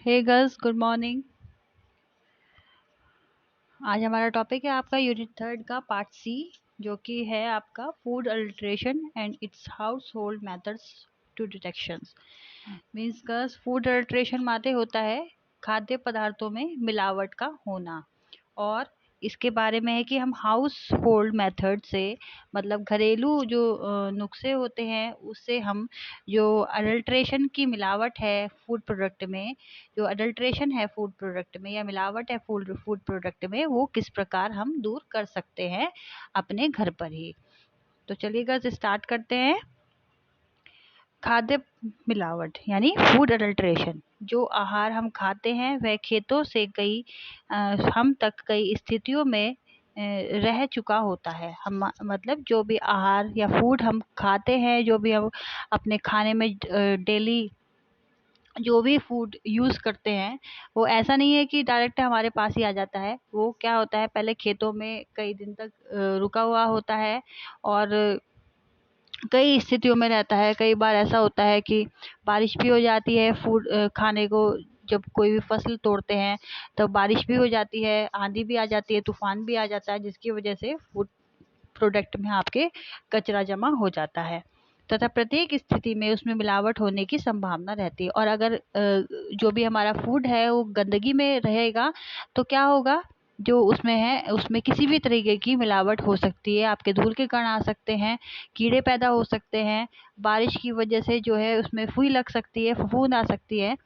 हे girls, good morning. आज हमारा topic है आपका यूनिट थर्ड का पार्ट सी, जो कि है आपका food adulteration and its household methods to detections. Means girls, food adulteration माते होता है खाद्य पदार्थों में मिलावट का होना, और इसके बारे में है कि हम हाउस होल्ड मेथड से मतलब घरेलू जो नुस्खे होते हैं उससे हम जो अडल्ट्रेशन की मिलावट है फूड प्रोडक्ट में, जो अडल्ट्रेशन है फूड प्रोडक्ट में या मिलावट है फूड प्रोडक्ट में, वो किस प्रकार हम दूर कर सकते हैं अपने घर पर ही। तो चलिए गर्ल्स, स्टार्ट करते हैं। खाद्य मिलावट यानी फूड अडल्ट्रेशन। जो आहार हम खाते हैं वह खेतों से हम तक कई स्थितियों में रह चुका होता है। हम मतलब जो भी आहार या फूड हम खाते हैं, जो भी हम अपने खाने में डेली जो भी फूड यूज़ करते हैं, वो ऐसा नहीं है कि डायरेक्ट हमारे पास ही आ जाता है। वो क्या होता है, पहले खेतों में कई दिन तक रुका हुआ होता है और कई स्थितियों में रहता है। कई बार ऐसा होता है कि बारिश भी हो जाती है, फूड खाने को जब कोई भी फसल तोड़ते हैं तब बारिश भी हो जाती है, आंधी भी आ जाती है, तूफान भी आ जाता है, जिसकी वजह से फूड प्रोडक्ट में आपके कचरा जमा हो जाता है तथा प्रत्येक स्थिति में उसमें मिलावट होने की संभावना रहती है। और अगर जो भी हमारा फूड है वो गंदगी में रहेगा तो क्या होगा, जो उसमें है उसमें किसी भी तरीके की मिलावट हो सकती है। आपके धूल के कण आ सकते हैं, कीड़े पैदा हो सकते हैं, बारिश की वजह से जो है उसमें फुई लग सकती है, फफूंद आ सकती है।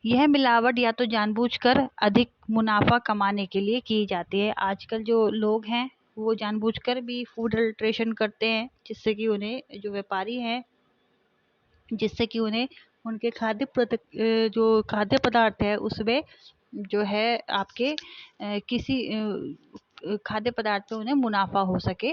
यह मिलावट या तो जानबूझकर अधिक मुनाफा कमाने के लिए की जाती है। आजकल जो लोग हैं वो जानबूझकर भी फूड अल्ट्रेशन करते हैं, जिससे कि उन्हें जो व्यापारी हैं, जिससे कि उन्हें उनके जो खाद्य पदार्थ है उसमें जो है आपके किसी खाद्य पदार्थ में उन्हें मुनाफा हो सके,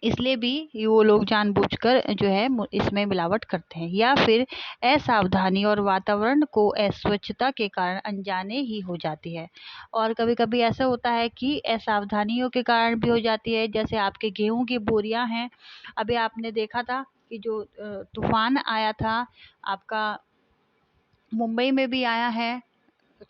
इसलिए भी वो लोग जानबूझकर जो है इसमें मिलावट करते हैं। या फिर असावधानी और वातावरण को अस्वच्छता के कारण अनजाने ही हो जाती है। और कभी कभी ऐसा होता है कि असावधानियों के कारण भी हो जाती है। जैसे आपके गेहूं की बोरियां हैं, अभी आपने देखा था कि जो तूफान आया था आपका, मुंबई में भी आया है,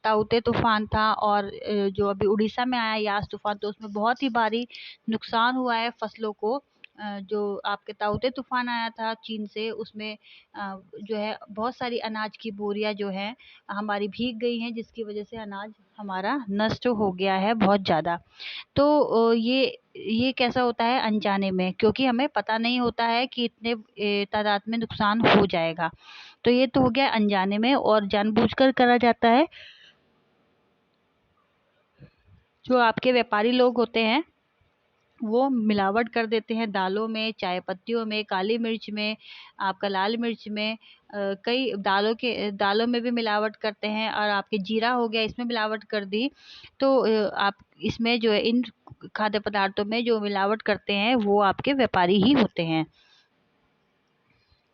ताउते तूफान था, और जो अभी उड़ीसा में आया यास तूफान, तो उसमें बहुत ही भारी नुकसान हुआ है फसलों को। जो आपके ताउते तूफान आया था चीन से, उसमें जो है बहुत सारी अनाज की बोरियां जो है हमारी भीग गई हैं, जिसकी वजह से अनाज हमारा नष्ट हो गया है बहुत ज़्यादा। तो ये कैसा होता है, अनजाने में, क्योंकि हमें पता नहीं होता है कि इतने तादाद में नुकसान हो जाएगा। तो ये तो हो गया अनजाने में, और जानबूझकर करा जाता है। जो आपके व्यापारी लोग होते हैं वो मिलावट कर देते हैं दालों में, चाय पत्तियों में, काली मिर्च में, आपका लाल मिर्च में, कई दालों में भी मिलावट करते हैं। और आपके जीरा हो गया, इसमें मिलावट कर दी। तो आप इसमें जो है इन खाद्य पदार्थों में जो मिलावट करते हैं वो आपके व्यापारी ही होते हैं।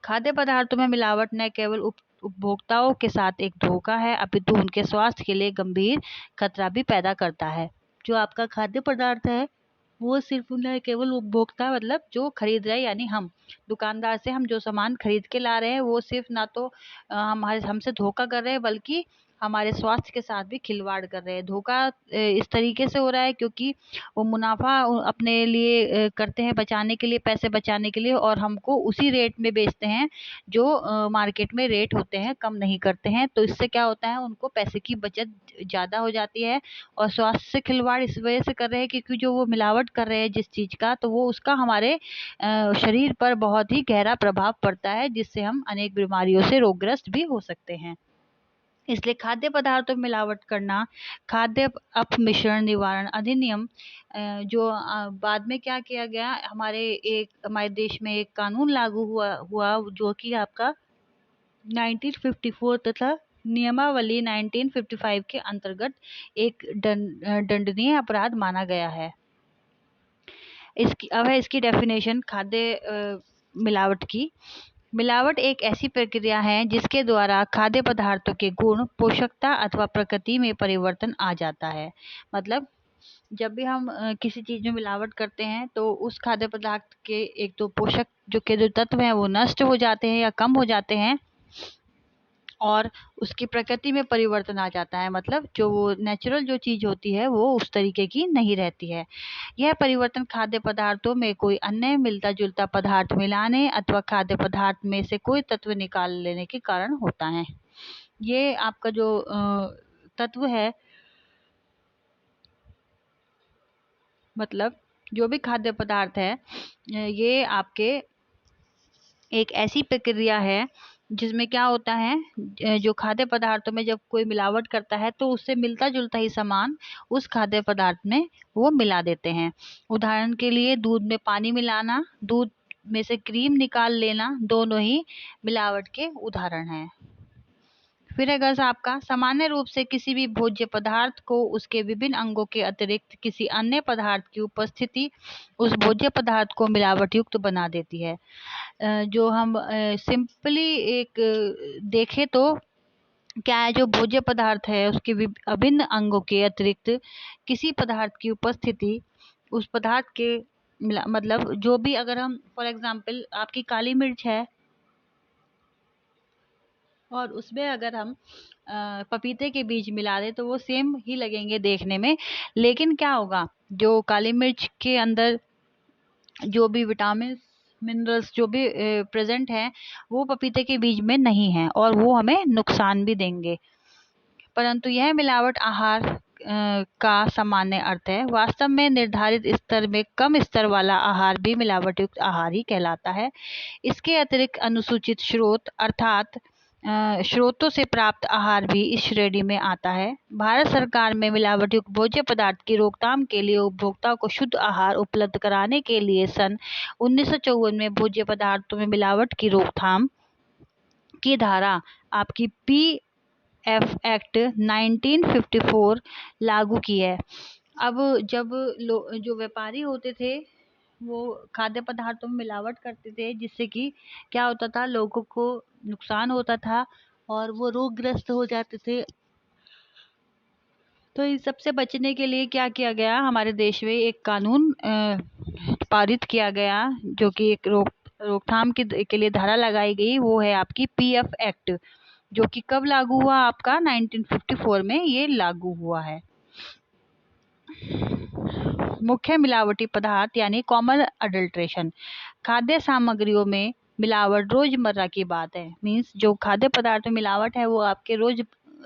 खाद्य पदार्थों में मिलावट न केवल उपभोक्ताओं के साथ एक धोखा है, अपितु उनके स्वास्थ्य के लिए गंभीर खतरा भी पैदा करता है। जो आपका खाद्य पदार्थ है वो सिर्फ न केवल उपभोक्ता मतलब जो खरीद रहे हैं, यानी हम दुकानदार से हम जो सामान खरीद के ला रहे हैं, वो सिर्फ ना तो हमारे हमसे धोखा कर रहे हैं, बल्कि हमारे स्वास्थ्य के साथ भी खिलवाड़ कर रहे हैं। धोखा इस तरीके से हो रहा है क्योंकि वो मुनाफा अपने लिए करते हैं, बचाने के लिए, पैसे बचाने के लिए, और हमको उसी रेट में बेचते हैं जो मार्केट में रेट होते हैं, कम नहीं करते हैं। तो इससे क्या होता है, उनको पैसे की बचत ज़्यादा हो जाती है। और स्वास्थ्य से खिलवाड़ इस वजह से कर रहे हैं क्योंकि जो वो मिलावट कर रहे हैं जिस चीज़ का, तो वो उसका हमारे शरीर पर बहुत ही गहरा प्रभाव पड़ता है, जिससे हम अनेक बीमारियों से रोगग्रस्त भी हो सकते हैं। इसलिए खाद्य पदार्थों में मिलावट करना, खाद्य अपमिश्रण निवारण अधिनियम जो बाद में क्या किया गया, हमारे देश में एक कानून लागू हुआ जो कि आपका 1954 तथा नियमावली 1955 के अंतर्गत एक दंडनीय अपराध माना गया है। अब है इसकी डेफिनेशन खाद्य मिलावट की। मिलावट एक ऐसी प्रक्रिया है जिसके द्वारा खाद्य पदार्थों के गुण, पोषकता अथवा प्रकृति में परिवर्तन आ जाता है। मतलब जब भी हम किसी चीज में मिलावट करते हैं तो उस खाद्य पदार्थ के एक तो पोषक जो तत्व हैं वो नष्ट हो जाते हैं या कम हो जाते हैं, और उसकी प्रकृति में परिवर्तन आ जाता है, मतलब जो नेचुरल जो चीज होती है वो उस तरीके की नहीं रहती है। यह परिवर्तन खाद्य पदार्थों में कोई अन्य मिलता जुलता पदार्थ मिलाने अथवा खाद्य पदार्थ में से कोई तत्व निकाल लेने के कारण होता है। ये आपका जो तत्व है, मतलब जो भी खाद्य पदार्थ है, ये आपके एक ऐसी प्रक्रिया है जिसमें क्या होता है, जो खाद्य पदार्थों में जब कोई मिलावट करता है तो उससे मिलता जुलता ही सामान उस खाद्य पदार्थ में वो मिला देते हैं। उदाहरण के लिए दूध में पानी मिलाना, दूध में से क्रीम निकाल लेना, दोनों ही मिलावट के उदाहरण हैं। फिर अगर आपका सामान्य रूप से किसी भी भोज्य पदार्थ को उसके विभिन्न अंगों के अतिरिक्त किसी अन्य पदार्थ की उपस्थिति उस भोज्य पदार्थ को मिलावट युक्त बना देती है। जो हम सिंपली एक देखें तो क्या है, जो भोज्य पदार्थ है उसके अभिन्न अंगों के अतिरिक्त किसी पदार्थ की उपस्थिति उस पदार्थ के मतलब जो भी, अगर हम फॉर एग्जांपल आपकी काली मिर्च है और उसमें अगर हम पपीते के बीज मिला दें तो वो सेम ही लगेंगे देखने में, लेकिन क्या होगा, जो काली मिर्च के अंदर जो भी विटामिन मिनरल्स जो भी प्रेजेंट हैं वो पपीते के बीज में नहीं है और वो हमें नुकसान भी देंगे। परंतु यह मिलावट आहार का सामान्य अर्थ है। वास्तव में निर्धारित स्तर में कम स्तर वाला आहार भी मिलावट युक्त आहार ही कहलाता है। इसके अतिरिक्त अनुसूचित स्रोत अर्थात स्रोतों से प्राप्त आहार भी इस श्रेणी में आता है। भारत सरकार में मिलावट युक्त भोज्य पदार्थ की रोकथाम के लिए उपभोक्ता को शुद्ध आहार उपलब्ध कराने के लिए सन 1954 में भोज्य पदार्थों में मिलावट की रोकथाम की धारा आपकी PF एक्ट 1954 लागू की है। अब जब जो व्यापारी होते थे वो खाद्य पदार्थों में मिलावट करते थे, जिससे कि क्या होता था, लोगों को नुकसान होता था और वो रोगग्रस्त हो जाते थे। तो इन सबसे बचने के लिए क्या किया गया, हमारे देश में एक कानून पारित किया गया जो कि एक रोकथाम के लिए धारा लगाई गई, वो है आपकी PF एक्ट, जो कि कब लागू हुआ, आपका 1954 में ये लागू हुआ है। मुख्य मिलावटी पदार्थ यानी कॉमन अडल्ट्रेशन। खाद्य सामग्रियों में मिलावट रोजमर्रा की बात है। मीन्स जो खाद्य पदार्थ में मिलावट है वो आपके रोज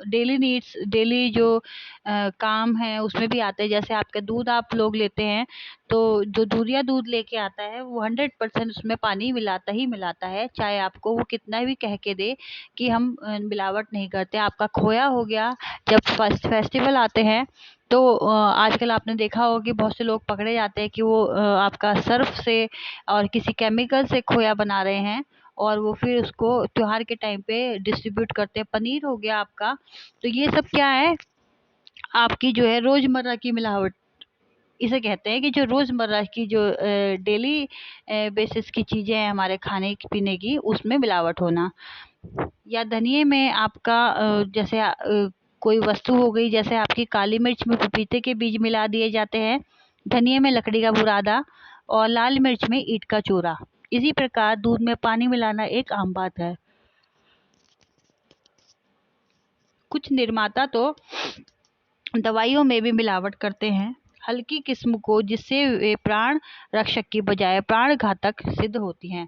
डेली नीड्स, डेली जो काम है उसमें भी आते हैं। जैसे आपका दूध आप लोग लेते हैं तो जो दूधिया दूध लेके आता है वो 100% उसमें पानी मिलाता ही मिलाता है, चाहे आपको वो कितना भी कह के दे कि हम मिलावट नहीं करते। आपका खोया हो गया, जब फेस्टिवल आते हैं तो आजकल आपने देखा होगा कि बहुत से लोग पकड़े जाते हैं कि वो आपका सर्फ से और किसी केमिकल से खोया बना रहे हैं और वो फिर उसको त्योहार के टाइम पे डिस्ट्रीब्यूट करते हैं। पनीर हो गया आपका, तो ये सब क्या है, आपकी जो है रोजमर्रा की मिलावट इसे कहते हैं, कि जो रोजमर्रा की जो डेली बेसिस की चीजें हैं हमारे खाने पीने की, उसमें मिलावट होना। या धनिये में आपका जैसे कोई वस्तु हो गई, जैसे आपकी काली मिर्च में पपीते के बीज मिला दिए जाते हैं, धनिये में लकड़ी का बुरादा और लाल मिर्च में ईंट का चूरा। इसी प्रकार दूध में पानी मिलाना एक आम बात है। कुछ निर्माता तो दवाइयों में भी मिलावट करते हैं हल्की किस्म को, जिससे वे प्राण रक्षक की बजाय प्राण घातक सिद्ध होती हैं।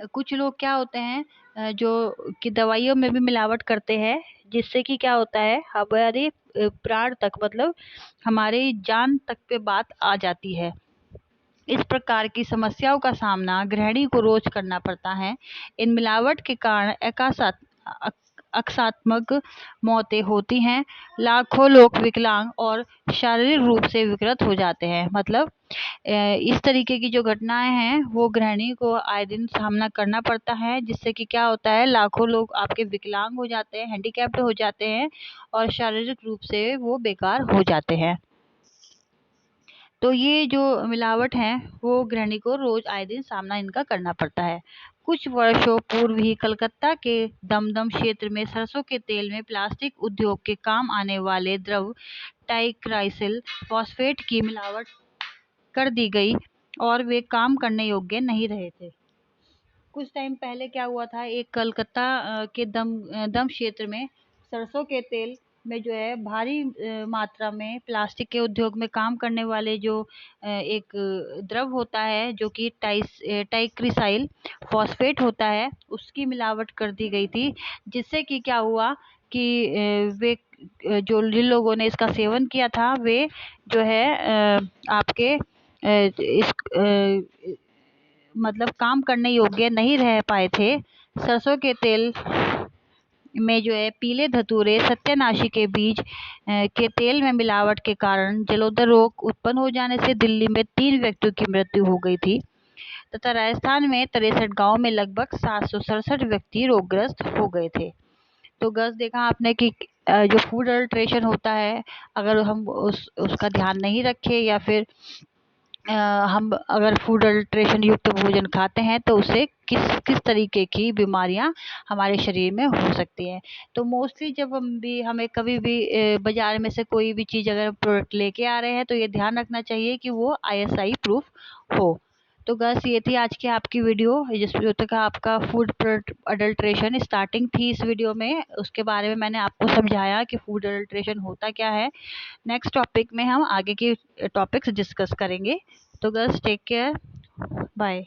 कुछ लोग क्या होते हैं जो कि दवाइयों में भी मिलावट करते हैं, जिससे कि क्या होता है, हमारे प्राण तक, मतलब हमारी जान तक पे बात आ जाती है। इस प्रकार की समस्याओं का सामना गृहिणी को रोज करना पड़ता है। इन मिलावट के कारण अकस्मात्मक मौतें होती हैं। लाखों लोग विकलांग और शारीरिक रूप से विकृत हो जाते हैं। मतलब इस तरीके की जो घटनाएं हैं वो गृहिणी को आए दिन सामना करना पड़ता है, जिससे कि क्या होता है, लाखों लोग आपके विकलांग हो जाते हैं, हैंडीकैप्ड हो जाते हैं और शारीरिक रूप से वो बेकार हो जाते हैं। तो ये जो मिलावट है वो गृहिणी को रोज आए दिन सामना इनका करना पड़ता है। कुछ वर्षों पूर्व ही कलकत्ता के दमदम क्षेत्र में सरसों के तेल में प्लास्टिक उद्योग के काम आने वाले द्रव ट्राइक्राइसिल फॉस्फेट की मिलावट कर दी गई और वे काम करने योग्य नहीं रहे थे। कुछ टाइम पहले क्या हुआ था, एक कलकत्ता के दम क्षेत्र में सरसों के तेल में जो है भारी मात्रा में प्लास्टिक के उद्योग में काम करने वाले जो एक द्रव होता है जो कि टाइक्रिसाइल फॉस्फेट होता है, उसकी मिलावट कर दी गई थी। जिससे कि क्या हुआ कि वे जो जिन लोगों ने इसका सेवन किया था वे जो है आपके इस मतलब काम करने योग्य नहीं रह पाए थे। सरसों के तेल में जो है पीले धतूरे सत्यानाशी के बीज के तेल में मिलावट के कारण जलोदर रोग उत्पन्न हो जाने से दिल्ली में 3 व्यक्तियों की मृत्यु हो गई थी तथा राजस्थान में 63 गांव में लगभग 767 व्यक्ति रोगग्रस्त हो गए थे। तो गस देखा आपने कि जो फूड अल्ट्रेशन होता है, अगर हम उसका ध्यान नहीं रखें या फिर हम अगर फूड अल्ट्रेशन युक्त भोजन खाते हैं तो उससे किस किस तरीके की बीमारियां हमारे शरीर में हो सकती हैं। तो मोस्टली जब हमें कभी भी बाजार में से कोई भी चीज़ अगर प्रोडक्ट लेके आ रहे हैं तो ये ध्यान रखना चाहिए कि वो आईएसआई प्रूफ हो। तो बस ये थी आज की आपकी वीडियो जिसमें तक आपका फूड अडल्ट्रेशन स्टार्टिंग थी इस वीडियो में, उसके बारे में मैंने आपको समझाया कि फूड अडल्ट्रेशन होता क्या है। नेक्स्ट टॉपिक में हम आगे के टॉपिक्स डिस्कस करेंगे। तो गर्ल्स टेक केयर, बाय।